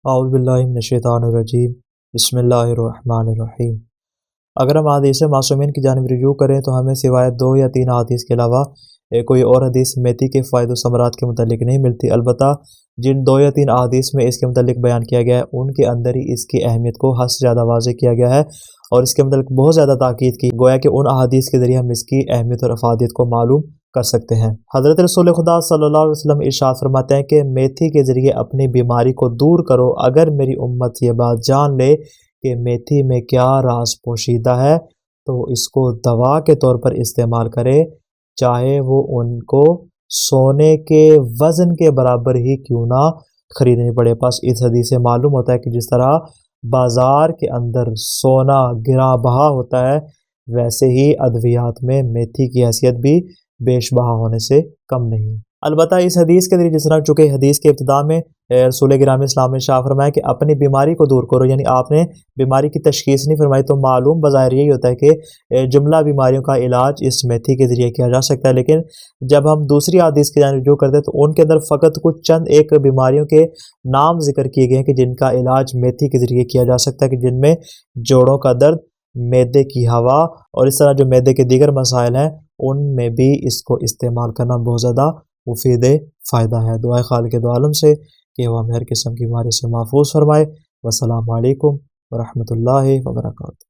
اعوذ باللہ من الشیطان الرجیم، بسم اللہ الرحمن الرحیم۔ اگر ہم حدیث معصومین کی جانب رجوع کریں تو ہمیں سوائے 2 یا 3 حدیث کے علاوہ کوئی اور حدیث میتھی کے فوائد و ثمرات کے متعلق نہیں ملتی۔ البتہ جن 2 یا 3 احادیث میں اس کے متعلق بیان کیا گیا ہے ان کے اندر ہی اس کی اہمیت کو حد سے زیادہ واضح کیا گیا ہے اور اس کے متعلق بہت زیادہ تاکید کی، گویا کہ ان احادیث کے ذریعے ہم اس کی اہمیت اور افادیت کو معلوم کر سکتے ہیں۔ حضرت رسول خدا صلی اللہ علیہ وسلم ارشاد فرماتے ہیں کہ میتھی کے ذریعے اپنی بیماری کو دور کرو۔ اگر میری امت یہ بات جان لے کہ میتھی میں کیا راز پوشیدہ ہے تو اس کو دوا کے طور پر استعمال کرے، چاہے وہ ان کو سونے کے وزن کے برابر ہی کیوں نہ خریدنی پڑے۔ پس اس حدیث سے معلوم ہوتا ہے کہ جس طرح بازار کے اندر سونا گراں بہا ہوتا ہے، ویسے ہی ادویات میں میتھی کی حیثیت بھی بیش بہا ہونے سے کم نہیں۔ البتہ اس حدیث کے ذریعے جس طرح چونکہ حدیث کے ابتدا میں رسول گرامی اسلام نے ارشاد فرمایا کہ اپنی بیماری کو دور کرو، یعنی آپ نے بیماری کی تشخیص نہیں فرمائی، تو معلوم بظاہر یہی ہوتا ہے کہ جملہ بیماریوں کا علاج اس میتھی کے ذریعے کیا جا سکتا ہے۔ لیکن جب ہم دوسری حدیث کی جانب رجوع کرتے ہیں تو ان کے اندر فقط کچھ چند ایک بیماریوں کے نام ذکر کیے گئے ہیں کہ جن کا علاج میتھی کے ذریعے کیا جا سکتا ہے، کہ جن میں جوڑوں کا درد، معدے کی ہوا اور اس طرح جو معدے کے دیگر مسائل ہیں ان میں بھی اس کو استعمال کرنا بہت زیادہ مفید فائدہ ہے۔ دعائے خالق دو عالم سے کہ وہ ہمیں ہر قسم کی بیماری سے محفوظ فرمائے۔ والسلام علیکم ورحمۃ اللہ وبرکاتہ۔